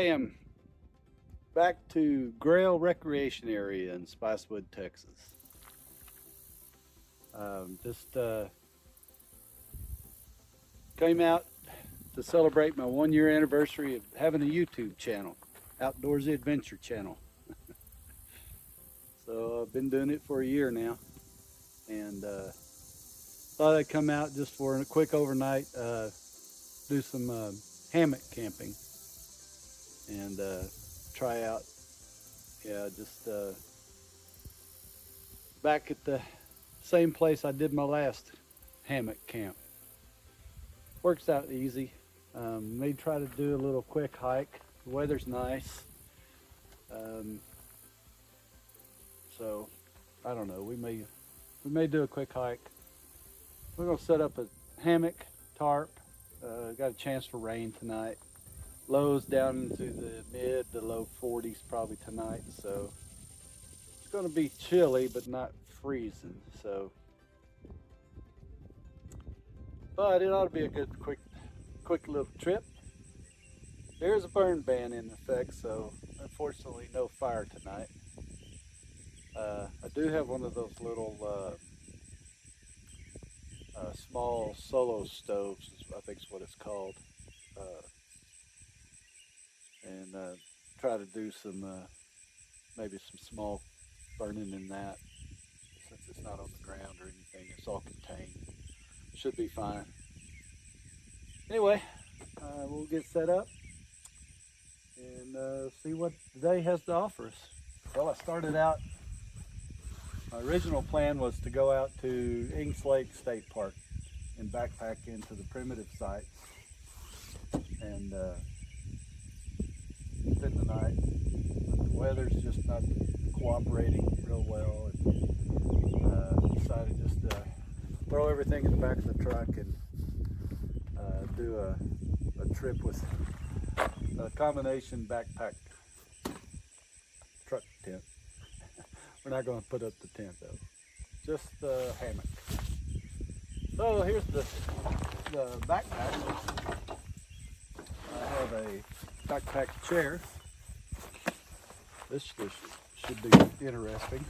Today I'm back to Grelle Recreation Area in Spicewood, Texas. Just came out to celebrate my 1-year anniversary of having a YouTube channel, Outdoorsey Adventure channel. So I've been doing it for a year now, and thought I'd come out just for a quick overnight, do some hammock camping, and try out, just back at the same place I did my last hammock camp. Works out easy. May try to do a little quick hike. The weather's nice. So I don't know, we may do a quick hike. We're gonna set up a hammock, tarp. Got a chance for rain tonight. Lows down into the mid to low 40s probably tonight, so it's gonna be chilly but not freezing. But it ought to be a good quick little trip. There's a burn ban in effect, so unfortunately no fire tonight. I do have one of those little small solo stoves, I think is what it's called, and try to do some maybe some small burning in that, since it's not on the ground or anything. It's all contained. Should be fine. Anyway, we'll get set up and see what the day has to offer us. Well, I started out, my original plan was to go out to Ings Lake State Park and backpack into the primitive sites and spend the night. But the weather's just not cooperating real well, and decided just to throw everything in the back of the truck and do a trip with a combination backpack truck tent. We're not going to put up the tent though, just the hammock. So here's the backpack. I have a backpack chair. This should be interesting.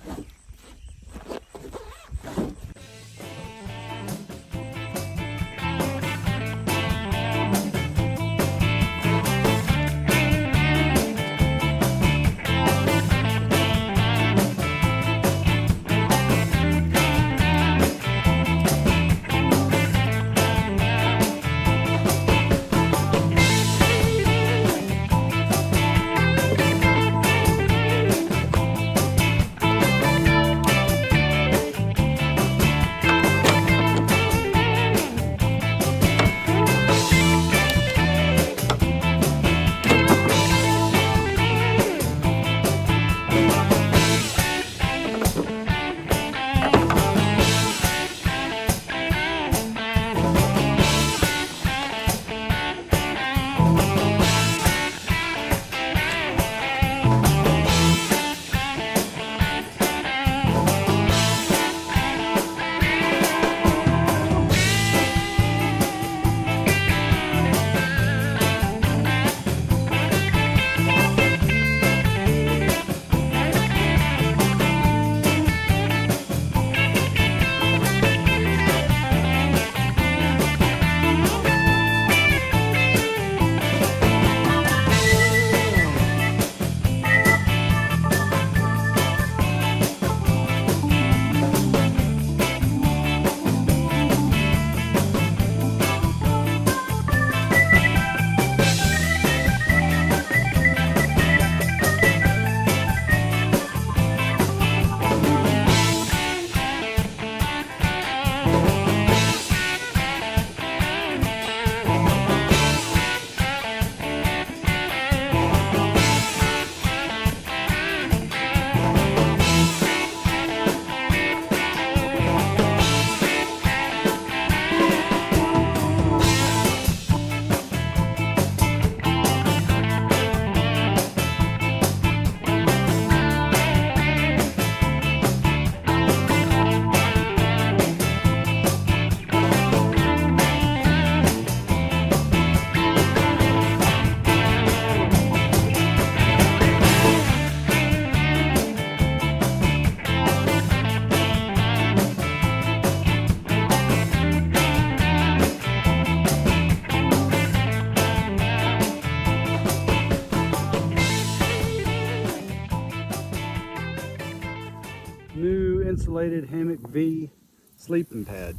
inflated Hammock V sleeping pad.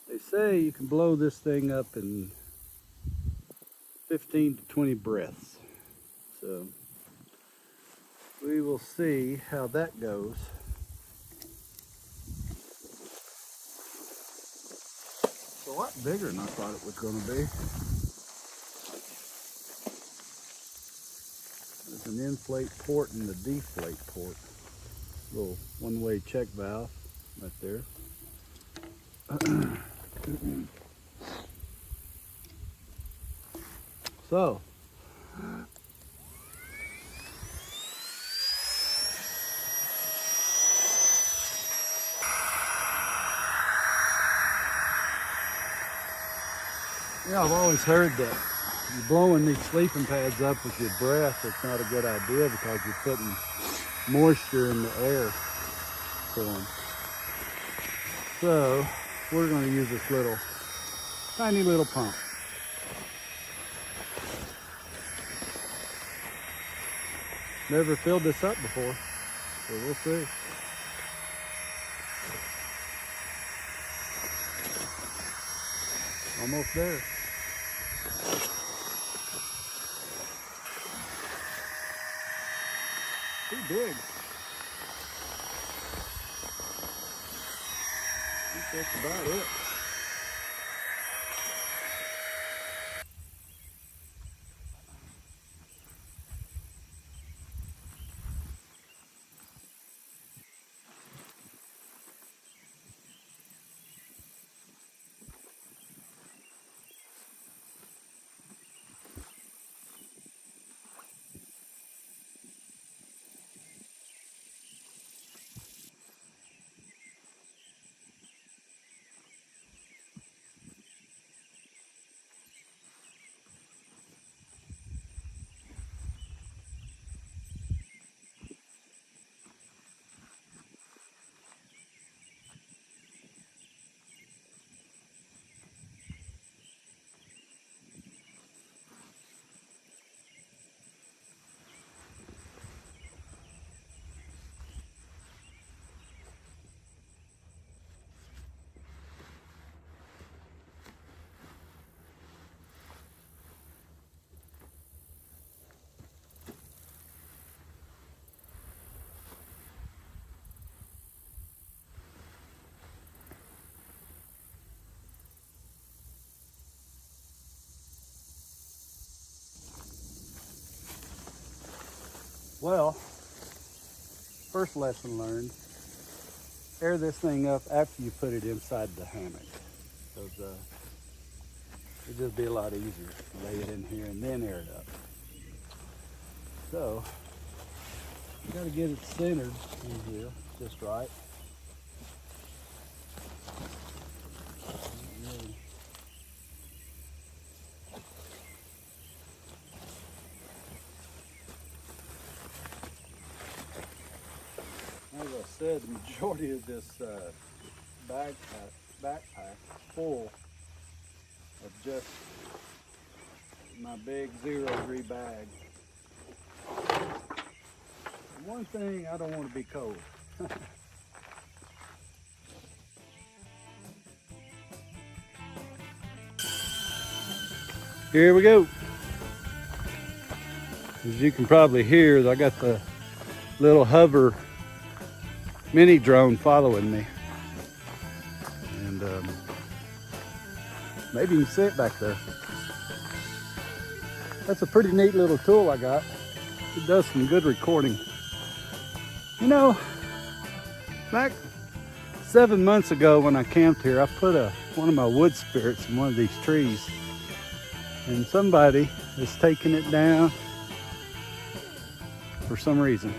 They say you can blow this thing up in 15 to 20 breaths. So we will see how that goes. It's a lot bigger than I thought it was going to be. There's an inflate port and a deflate port. Little one-way check valve right there. So, yeah, I've always heard that you're blowing these sleeping pads up with your breath. It's not a good idea because you're putting moisture in the air for them. So we're going to use this little, tiny little pump. Never filled this up before, so we'll see. Almost there. Too big. I think that's about it. Well, first lesson learned, air this thing up after you put it inside the hammock. Because it'd just be a lot easier to lay it in here and then air it up. So, you gotta get it centered in here just right. As I said, the majority of this backpack full of just my big 0-degree bag. One thing, I don't want to be cold. Here we go. As you can probably hear, I got the little hover mini drone following me. And maybe you can see it back there. That's a pretty neat little tool I got. It does some good recording. You know, back 7 months ago when I camped here, I put one of my wood spirits in one of these trees. And somebody has taken it down for some reason.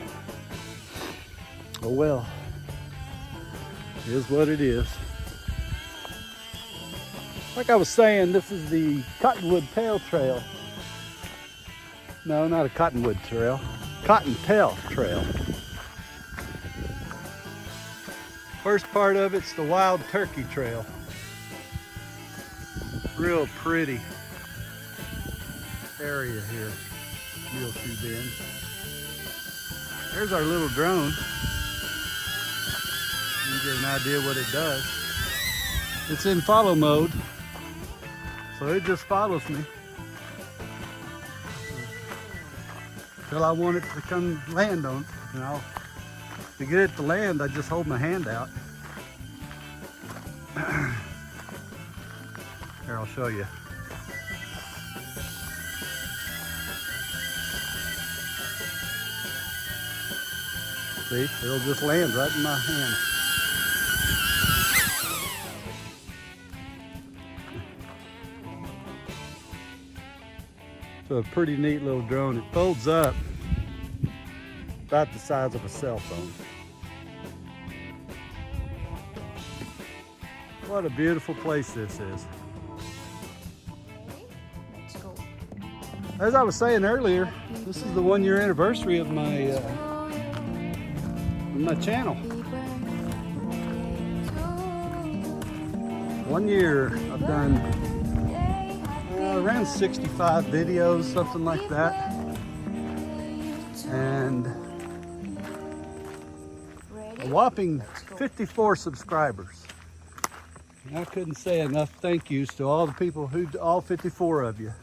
Oh well, it is what it is. Like I was saying, this is the Cottonwood Tail Trail. No, not a Cottonwood Trail. Cottontail Trail. First part of it's the Wild Turkey Trail. Real pretty area here. Muleshoe Bend. There's our little drone. get an idea what it does. It's in follow mode, so it just follows me till I want it to come land on. To get it to land, I just hold my hand out. Here, I'll show you. See, it'll just land right in my hand. So a pretty neat little drone. It folds up about the size of a cell phone. What a beautiful place this is. Let's go. As I was saying earlier, this is the 1 year anniversary of my channel. 1 year. I've done around 65 videos, something like that, and a whopping 54 subscribers. And I couldn't say enough thank yous to all the people all 54 of you.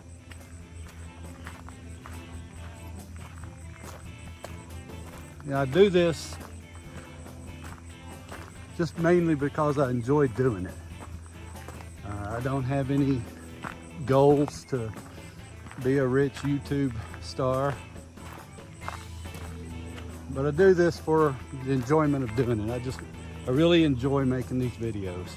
I do this just mainly because I enjoy doing it. I don't have any goals to be a rich YouTube star, but I do this for the enjoyment of doing it. I really enjoy making these videos.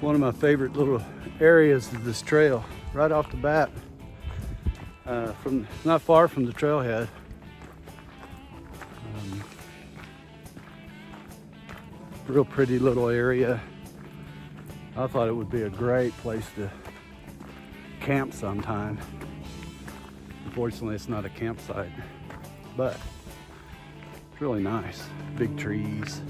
One of my favorite little areas is this trail right off the bat, not far from the trailhead. Real pretty little area. I thought it would be a great place to camp sometime. Unfortunately, it's not a campsite, but it's really nice. Big trees.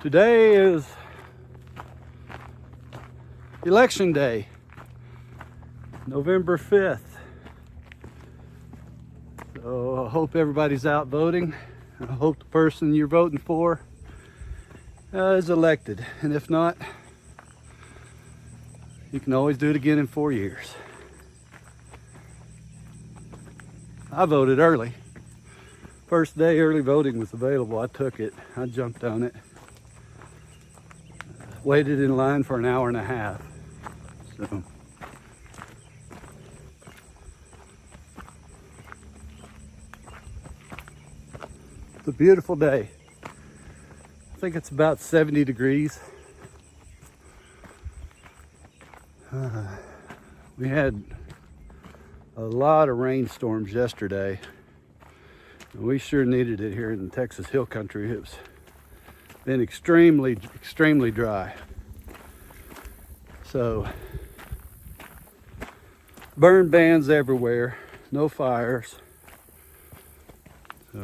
Today is Election Day, November 5th. So I hope everybody's out voting. I hope the person you're voting for is elected. And if not, you can always do it again in 4 years. I voted early. First day early voting was available. I took it. I jumped on it. Waited in line for an hour and a half. So it's a beautiful day. I think it's about 70 degrees. We had a lot of rainstorms yesterday. And we sure needed it here in the Texas Hill Country. It's been extremely dry. So burn bans everywhere, no fires. So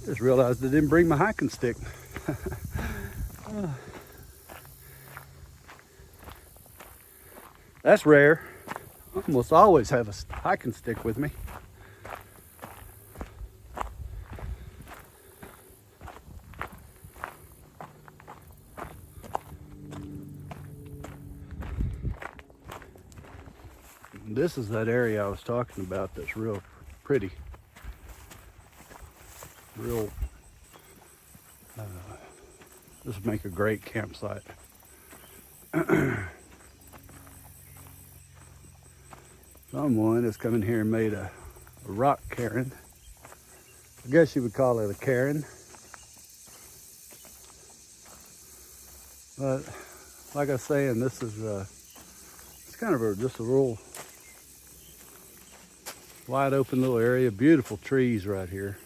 just realized I didn't bring my hiking stick. That's rare. I almost always have a hiking stick with me. This is that area I was talking about that's real pretty. This would make a great campsite. Someone has come in here and made a rock cairn. I guess you would call it a cairn. But like I was saying, this is it's kind of just a real Wide open little area, beautiful trees right here.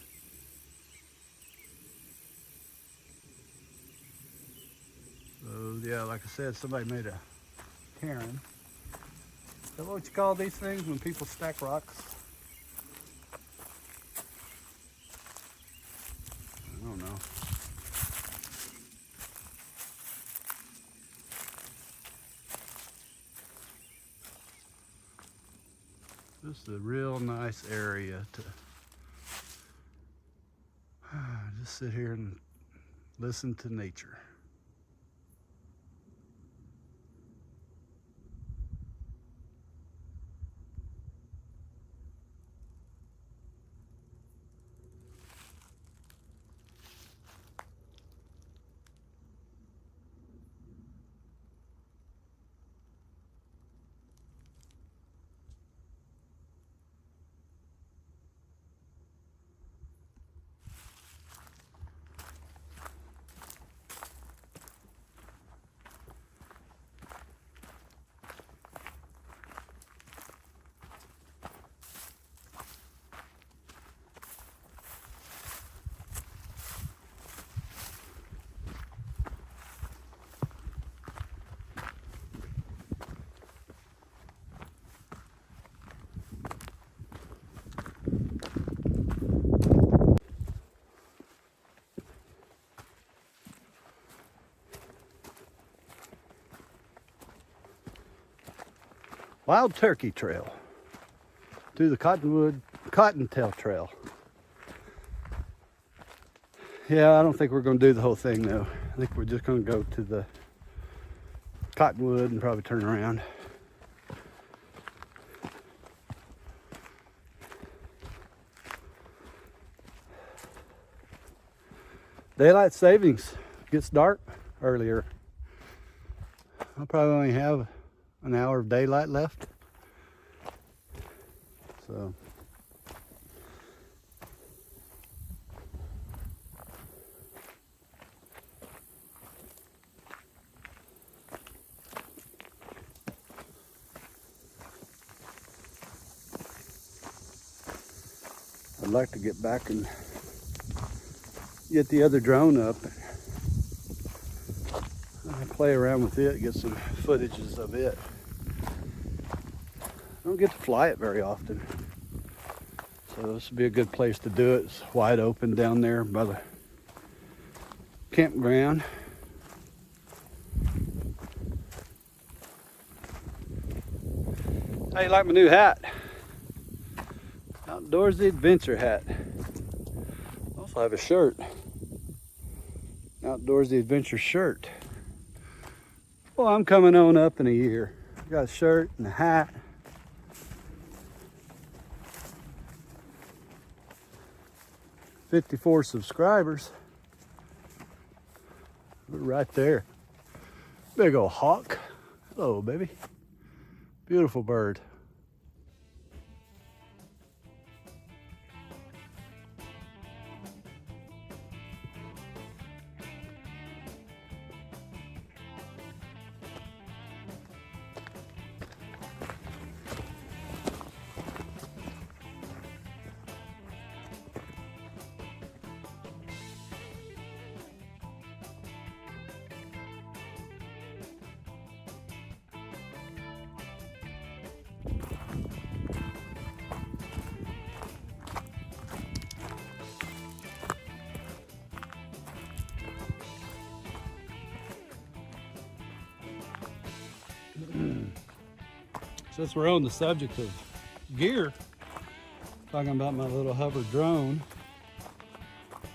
So yeah, like I said, somebody made a cairn. Is that what you call these things when people stack rocks? I don't know. This is a real nice area to just sit here and listen to nature. Wild Turkey Trail through the Cottontail Trail. Yeah, I don't think we're going to do the whole thing though. I think we're just going to go to the Cottonwood and probably turn around. Daylight savings gets dark earlier. I'll probably only have an hour of daylight left. So I'd like to get back and get the other drone up and play around with it, get some footages of it. I don't get to fly it very often, so this would be a good place to do it. It's wide open down there by the campground. How you like my new hat? Outdoorsey Adventure hat. Also have a shirt. Outdoorsey Adventure shirt. Well, I'm coming on up in a year. I got a shirt and a hat. $54 subscribers. We're right there. Big old hawk. Hello, baby. Beautiful bird. Since we're on the subject of gear, talking about my little hover drone,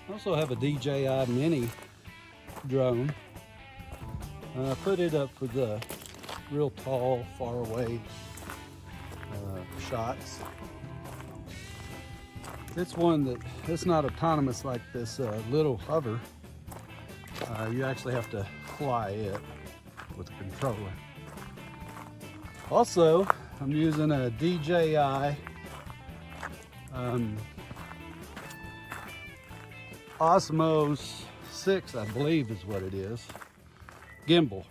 I also have a DJI mini drone. I put it up for the real tall, far away shots. It's one that it's not autonomous like this little hover. You actually have to fly it with a controller. Also, I'm using a DJI Osmos 6, I believe is what it is, gimbal.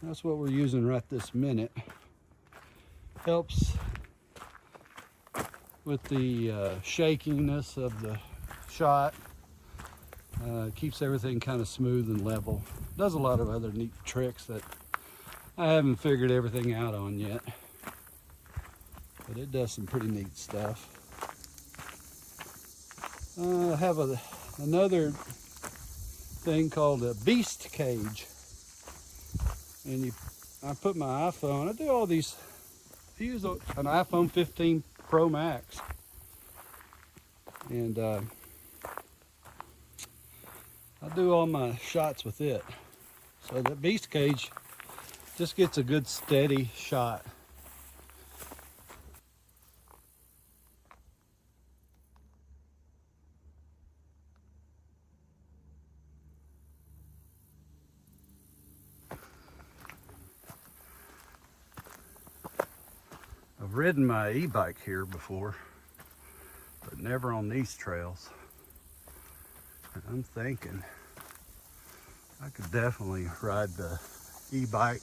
That's what we're using right this minute. Helps with the shakiness of the shot. Keeps everything kind of smooth and level. Does a lot of other neat tricks that I haven't figured everything out on yet, but it does some pretty neat stuff. I have another thing called a beast cage, and I put my iPhone, I do all these, I use an iPhone 15 Pro Max, and I do all my shots with it. So the beast cage just gets a good steady shot. I've ridden my e-bike here before, but never on these trails. And I'm thinking I could definitely ride the e-bike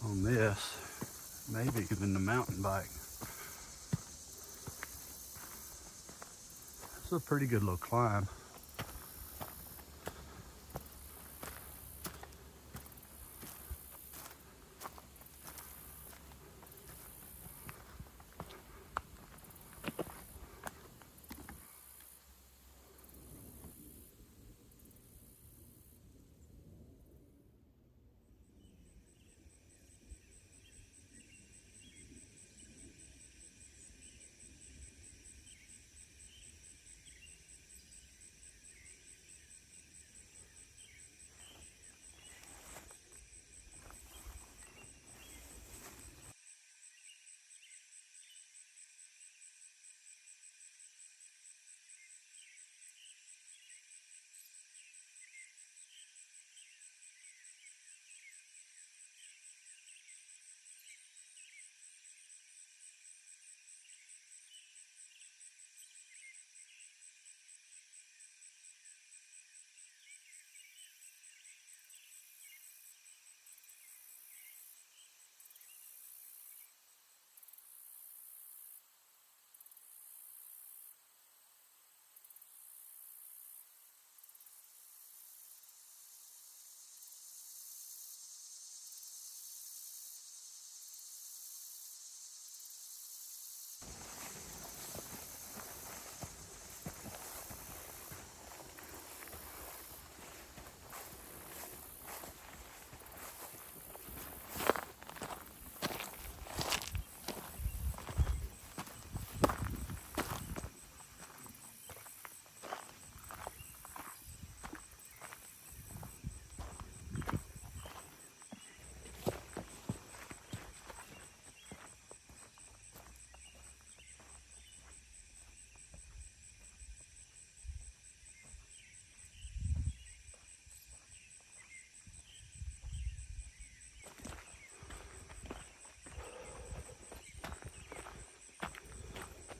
on this, maybe even the mountain bike. It's a pretty good little climb.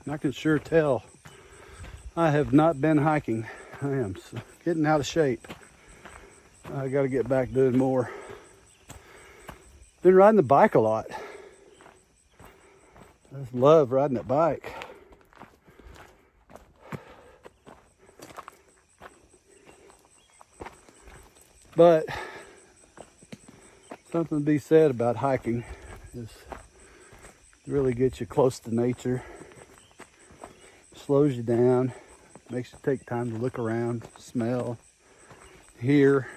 And I can sure tell I have not been hiking. I am getting out of shape. I got to get back doing more. Been riding the bike a lot. I just love riding that bike. But something to be said about hiking is it really gets you close to nature. Slows you down, makes you take time to look around, smell, hear.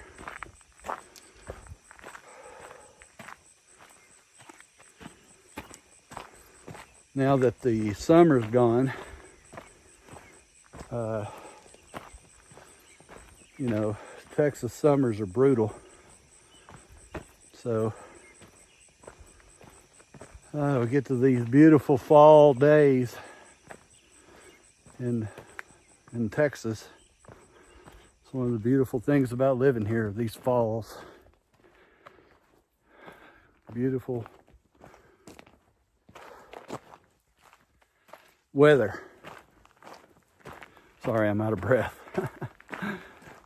Now that the summer's gone, you know, Texas summers are brutal. So we get to these beautiful fall days in Texas. It's one of the beautiful things about living here, these falls. Beautiful weather. Sorry, I'm out of breath.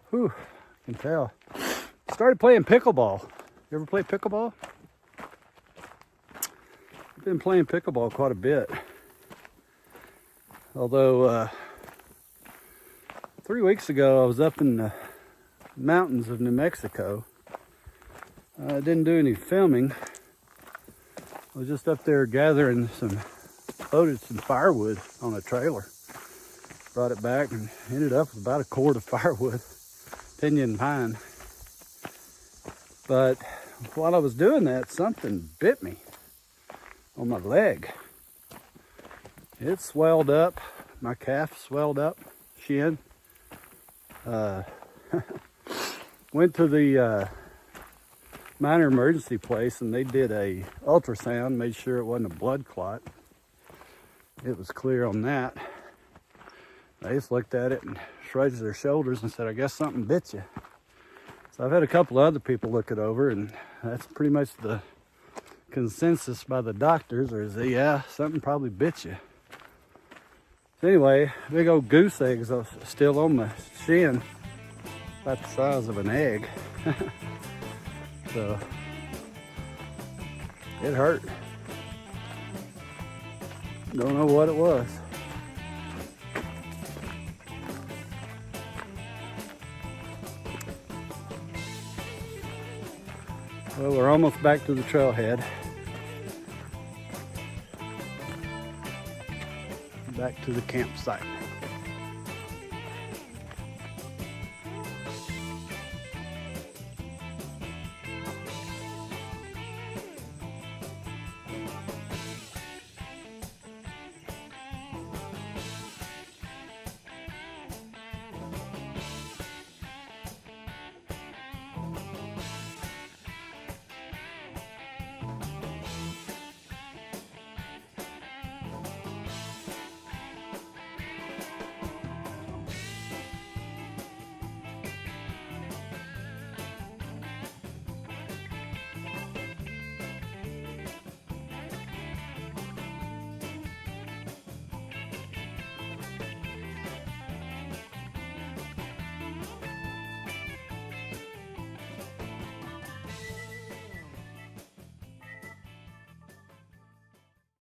Whew, I can tell. Started playing pickleball. You ever play pickleball? I've been playing pickleball quite a bit. Although 3 weeks ago I was up in the mountains of New Mexico. I didn't do any filming. I was just up there gathering loaded some firewood on a trailer. Brought it back and ended up with about a cord of firewood, pinyon pine. But while I was doing that, something bit me on my leg. It swelled up, my calf swelled up, shin. Went to the minor emergency place and they did a ultrasound, made sure it wasn't a blood clot. It was clear on that. They just looked at it and shrugged their shoulders and said, I guess something bit you. So I've had a couple of other people look it over, and that's pretty much the consensus by the doctors, is that, yeah, something probably bit you. So anyway, big old goose eggs are still on my shin, about the size of an egg. So it hurt. Don't know what it was. Well, we're almost back to the trailhead. Back to the campsite.